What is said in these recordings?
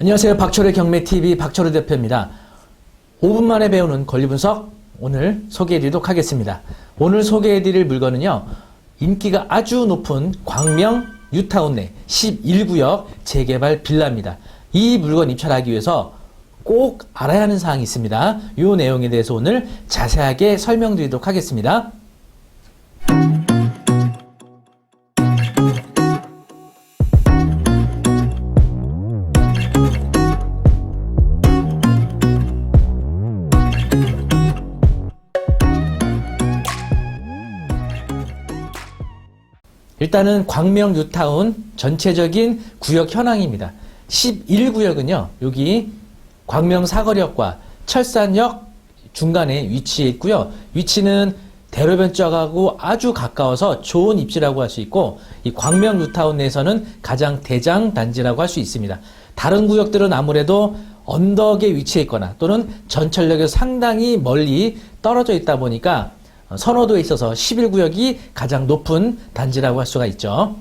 안녕하세요. 박철의 경매TV 박철우 대표입니다. 5분 만에 배우는 권리분석 오늘 소개해드리도록 하겠습니다. 오늘 소개해드릴 물건은요. 인기가 아주 높은 광명 뉴타운 내 11구역 재개발 빌라입니다. 이 물건 입찰하기 위해서 꼭 알아야 하는 사항이 있습니다. 이 내용에 대해서 오늘 자세하게 설명드리도록 하겠습니다. 일단은 광명 뉴타운 전체적인 구역 현황입니다. 11구역은요. 여기 광명 사거리역과 철산역 중간에 위치해 있고요. 위치는 대로변 쪽하고 아주 가까워서 좋은 입지라고 할 수 있고 이 광명 뉴타운 내에서는 가장 대장 단지라고 할 수 있습니다. 다른 구역들은 아무래도 언덕에 위치해 있거나 또는 전철역에서 상당히 멀리 떨어져 있다 보니까 선호도에 있어서 11구역이 가장 높은 단지라고 할 수가 있죠.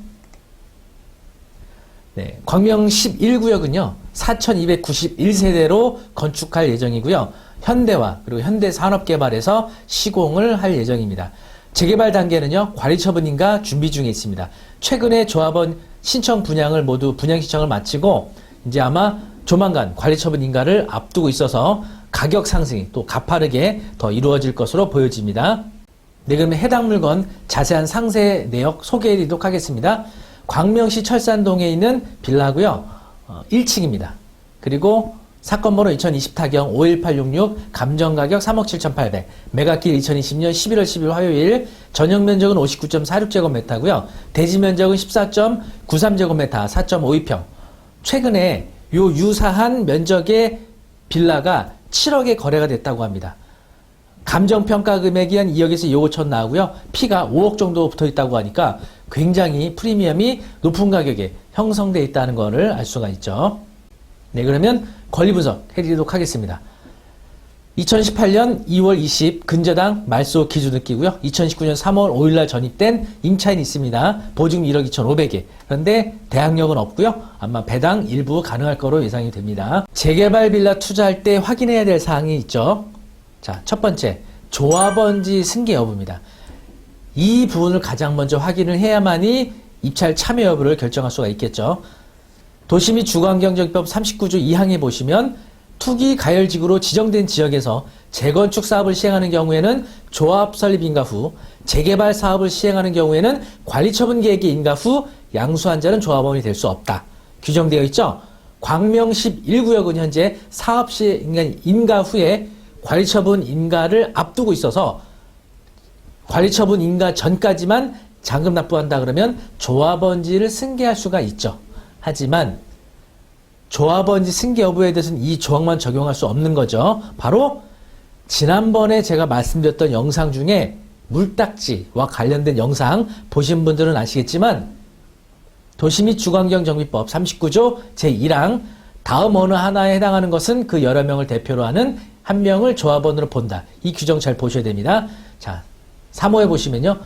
네, 광명 11구역은요. 4291세대로 건축할 예정이고요. 현대화 그리고 현대산업개발에서 시공을 할 예정입니다. 재개발 단계는요. 관리처분인가 준비 중에 있습니다. 최근에 조합원 신청 분양을 모두 분양 신청을 마치고 이제 아마 조만간 관리처분인가를 앞두고 있어서 가격 상승이 또 가파르게 더 이루어질 것으로 보여집니다. 네, 그러면 해당 물건 자세한 상세 내역 소개해드리도록 하겠습니다. 광명시 철산동에 있는 빌라고요. 1층입니다. 그리고 사건 번호 2020타경 51866 감정가격 3억 7,800 매각길 2020년 11월 10일 화요일 전용 면적은 59.46제곱미터고요. 대지 면적은 14.93제곱미터 4.52평 최근에 요 유사한 면적의 빌라가 7억에 거래가 됐다고 합니다. 감정평가 금액이 한 2억에서 2억 5천 나오고요. 피가 5억 정도 붙어 있다고 하니까 굉장히 프리미엄이 높은 가격에 형성되어 있다는 것을 알 수가 있죠. 네, 그러면 권리 분석 해드리도록 하겠습니다. 2018년 2월 20 근저당 말소 기준을 끼고요. 2019년 3월 5일날 전입된 임차인이 있습니다. 보증 1억 2,500에. 그런데 대항력은 없고요. 아마 배당 일부 가능할 거로 예상이 됩니다. 재개발 빌라 투자할 때 확인해야 될 사항이 있죠. 자, 첫 번째, 조합원지 승계 여부입니다. 이 부분을 가장 먼저 확인을 해야만이 입찰 참여 여부를 결정할 수가 있겠죠. 도시 및 주거환경정비법 39조 2항에 보시면 투기 가열지구로 지정된 지역에서 재건축 사업을 시행하는 경우에는 조합 설립 인가 후, 재개발 사업을 시행하는 경우에는 관리처분 계획의 인가 후 양수한 자는 조합원이 될 수 없다. 규정되어 있죠. 광명 11구역은 현재 사업 시행 인가 후에 관리처분 인가를 앞두고 있어서 관리처분 인가 전까지만 잔금 납부한다 그러면 조합원지를 승계할 수가 있죠. 하지만 조합원지 승계 여부에 대해서는 이 조항만 적용할 수 없는 거죠. 바로 지난번에 제가 말씀드렸던 영상 중에 물딱지와 관련된 영상 보신 분들은 아시겠지만 도시 및 주거환경정비법 39조 제1항 다음 어느 하나에 해당하는 것은 그 여러 명을 대표로 하는 한 명을 조합원으로 본다. 이 규정 잘 보셔야 됩니다. 자, 3호에 보시면요.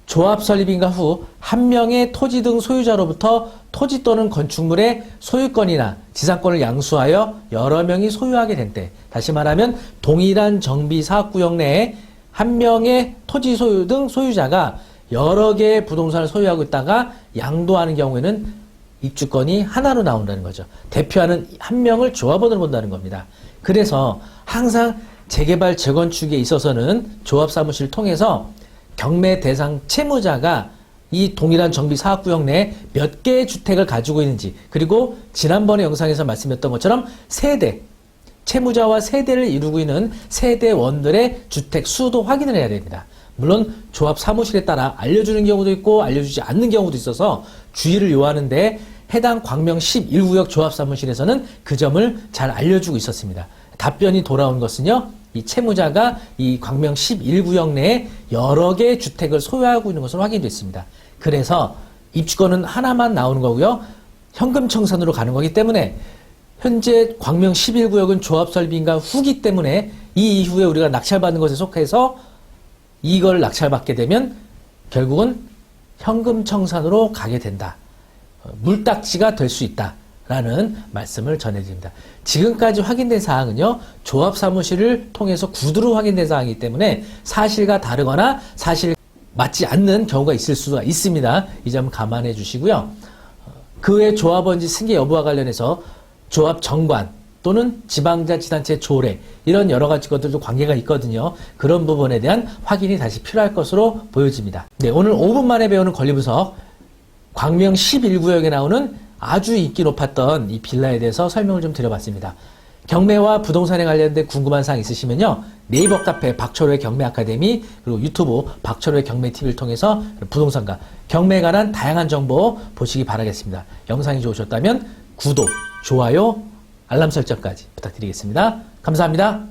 조합 설립인가 후 한 명의 토지 등 소유자로부터 토지 또는 건축물의 소유권이나 지상권을 양수하여 여러 명이 소유하게 된 때, 다시 말하면 동일한 정비 사업구역 내에 한 명의 토지 소유 등 소유자가 여러 개의 부동산을 소유하고 있다가 양도하는 경우에는 입주권이 하나로 나온다는 거죠. 대표하는 한 명을 조합원으로 본다는 겁니다. 그래서 항상 재개발 재건축에 있어서는 조합사무실을 통해서 경매 대상 채무자가 이 동일한 정비 사업구역 내에 몇 개의 주택을 가지고 있는지, 그리고 지난번에 영상에서 말씀드렸던 것처럼 세대, 채무자와 세대를 이루고 있는 세대원들의 주택 수도 확인을 해야 됩니다. 물론 조합 사무실에 따라 알려주는 경우도 있고 알려주지 않는 경우도 있어서 주의를 요하는데 해당 광명 11구역 조합 사무실에서는 그 점을 잘 알려주고 있었습니다. 답변이 돌아온 것은요. 이 채무자가 이 광명 11구역 내에 여러 개의 주택을 소유하고 있는 것으로 확인됐습니다. 그래서 입주권은 하나만 나오는 거고요. 현금 청산으로 가는 거기 때문에 현재 광명 11구역은 조합 설립인가 후기 때문에 이 이후에 우리가 낙찰받는 것에 속해서 이걸 낙찰받게 되면 결국은 현금 청산으로 가게 된다. 물딱지가 될 수 있다. 라는 말씀을 전해드립니다. 지금까지 확인된 사항은요, 조합사무실을 통해서 구두로 확인된 사항이기 때문에 사실과 다르거나 사실 맞지 않는 경우가 있을 수가 있습니다. 이 점 감안해 주시고요. 그 외 조합원지 승계 여부와 관련해서 조합 정관 또는 지방자치단체 조례 이런 여러 가지 것들도 관계가 있거든요. 그런 부분에 대한 확인이 다시 필요할 것으로 보여집니다. 네, 오늘 5분 만에 배우는 권리분석 광명 11구역에 나오는 아주 인기 높았던 이 빌라에 대해서 설명을 좀 드려봤습니다. 경매와 부동산에 관련된 궁금한 사항 있으시면요, 네이버 카페 박철호의 경매 아카데미 그리고 유튜브 박철호의 경매 TV를 통해서 부동산과 경매에 관한 다양한 정보 보시기 바라겠습니다. 영상이 좋으셨다면 구독, 좋아요, 알람 설정까지 부탁드리겠습니다. 감사합니다.